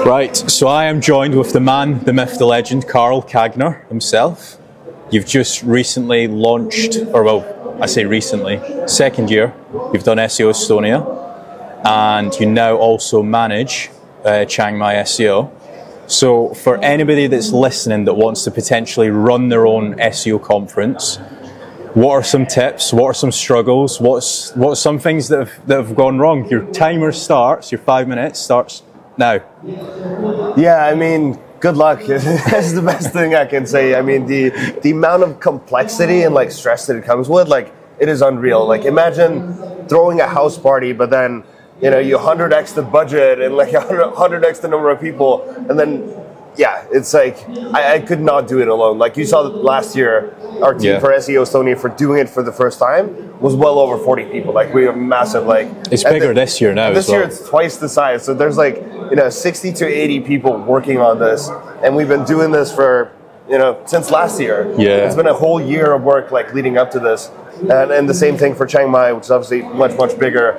Right, so I am joined with the man, the myth, the legend, Karl Kangur himself. You've just recently launched, or well, I say recently, second year, you've done SEO Estonia, and you now also manage Chiang Mai SEO. So for anybody that's listening that wants to potentially run their own SEO conference, what are some tips? What are some struggles? What's some things that have gone wrong? Your timer starts, your 5 minutes starts now. Yeah, I mean, good luck. That's the best thing I can say. I mean, the amount of complexity and like stress that it comes with, like, it is unreal. Like, imagine throwing a house party, but then, you know, you 100x the budget and like 100x the number of people, and then, yeah, it's like, I could not do it alone. Like, you saw last year, our team for SEO Estonia, for doing it for the first time, was well over 40 people. Like, we are massive. Like, it's bigger this year now. This year it's twice the size. So there's like, you know, 60 to 80 people working on this, and we've been doing this for, you know, since last year. Yeah, it's been a whole year of work, like, leading up to this, and the same thing for Chiang Mai, which is obviously much bigger,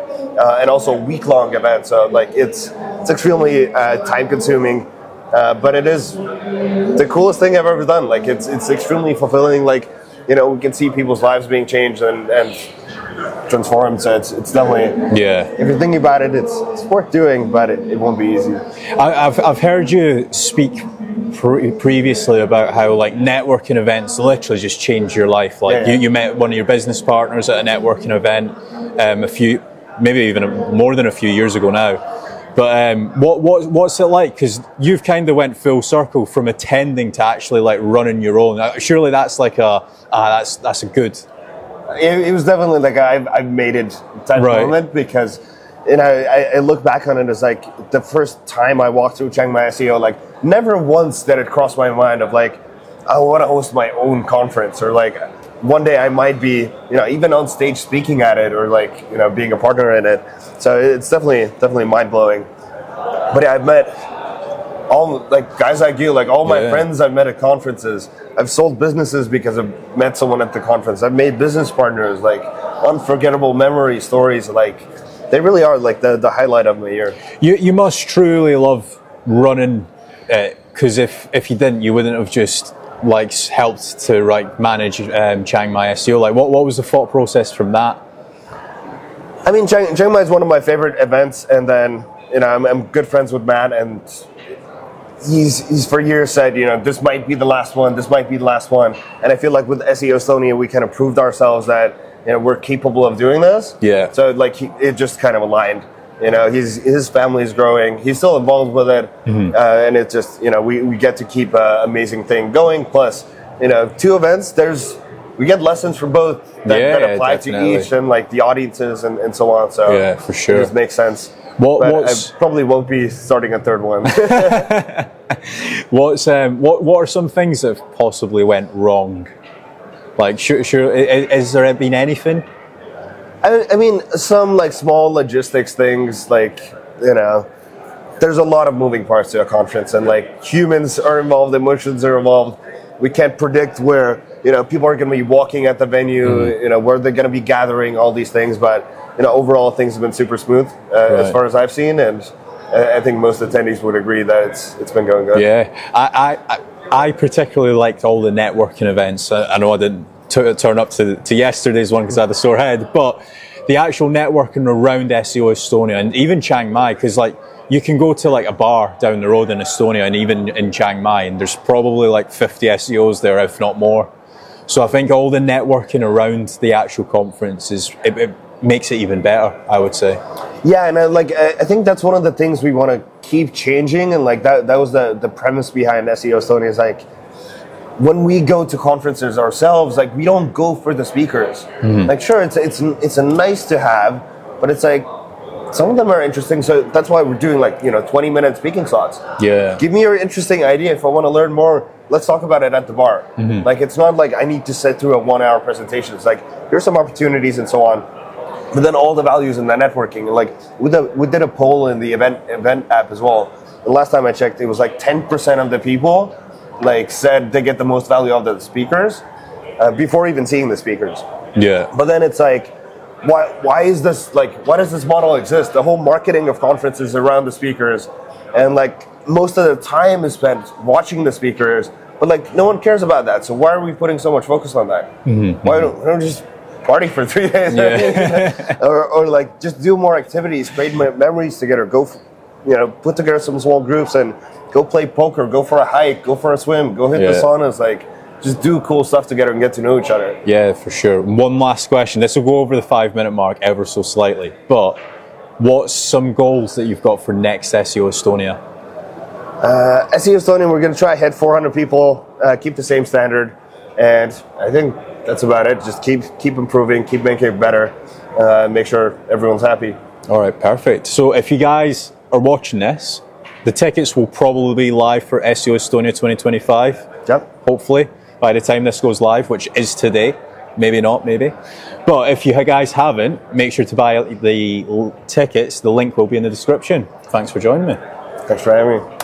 and also a week-long event. So like, it's extremely time-consuming. But it is the coolest thing I've ever done. Like, it's extremely fulfilling. Like, you know, we can see people's lives being changed and transformed. So it's definitely, yeah. If you're thinking about it, it's worth doing, but it won't be easy. I've heard you speak previously about how like networking events literally just change your life. Like, you met one of your business partners at a networking event maybe even more than a few years ago now. But what's it like? Because you've kind of went full circle from attending to actually like running your own. Surely that's like that's a good. It was definitely like I've made it that moment, because, you know, I look back on it as like the first time I walked through Chiang Mai SEO. Like, never once did it cross my mind of like, I want to host my own conference, or like one day I might be, you know, even on stage speaking at it, or like, you know, being a partner in it. So it's definitely mind-blowing. But yeah, I've met all like guys like you, like all my friends I've met at conferences. I've sold businesses because I've met someone at the conference. I've made business partners, like unforgettable memory stories. Like, they really are like the highlight of my year. You must truly love running, because if you didn't, you wouldn't have just like helped to manage Chiang Mai SEO. Like, what was the thought process from that? I mean, Chiang Mai is one of my favorite events, and then, you know, I'm good friends with Matt, and he's for years said, you know, this might be the last one, this might be the last one. And I feel like with SEO Estonia, we kind of proved ourselves that, you know, we're capable of doing this. Yeah. So like, it just kind of aligned. You know, his family is growing. He's still involved with it, and it's just, you know, we get to keep an amazing thing going. Plus, you know, 2 events. We get lessons from both that apply to each, and like the audiences and so on. So yeah, for sure, it just makes sense. I probably won't be starting a 3rd one. What are some things that possibly went wrong? Like, sure, has there been anything? I mean, some like small logistics things, like, you know, there's a lot of moving parts to a conference, and like humans are involved, emotions are involved. We can't predict where, you know, people are going to be walking at the venue, you know, where they're going to be gathering, all these things. But, you know, overall things have been super smooth as far as I've seen, and I think most attendees would agree that it's been going good. Yeah, I particularly liked all the networking events. I know I didn't turn up to yesterday's one because I had a sore head, but the actual networking around SEO Estonia, and even Chiang Mai, because like, you can go to like a bar down the road in Estonia and even in Chiang Mai, and there's probably like 50 SEOs there, if not more. So I think all the networking around the actual conference it makes it even better, I would say. Yeah, and I think that's one of the things we want to keep changing, and like that was the premise behind SEO Estonia, is like, when we go to conferences ourselves, like, we don't go for the speakers. Like, sure, it's a nice to have, but it's like, some of them are interesting, so that's why we're doing like, you know, 20-minute speaking slots. Yeah. Give me your interesting idea. If I want to learn more, let's talk about it at the bar. Like, it's not like I need to sit through a 1-hour presentation. It's like, here's some opportunities and so on. But then all the values in the networking. Like, we did a poll in the event app as well. The last time I checked, it was like 10% of the people like said they get the most value out of the speakers before even seeing the speakers. Yeah. But then it's like, why is this, like, why does this model exist? The whole marketing of conferences around the speakers, and like most of the time is spent watching the speakers, but like no one cares about that. So why are we putting so much focus on that? Why don't we just party for 3 days? Yeah. or like just do more activities, create memories together, put together some small groups and go play poker, go for a hike, go for a swim, go hit the saunas, like just do cool stuff together and get to know each other. Yeah, for sure. One last question. This will go over the 5-minute mark ever so slightly, but what's some goals that you've got for next SEO Estonia? SEO Estonia, we're going to try hit 400 people, keep the same standard, and I think that's about it. Just keep improving, keep making it better, make sure everyone's happy. All right, perfect. So if you guys are watching this, the tickets will probably be live for SEO Estonia 2025. Yep. Hopefully, by the time this goes live, which is today. Maybe not, maybe. But if you guys haven't, make sure to buy the tickets. The link will be in the description. Thanks for joining me. Thanks for having me.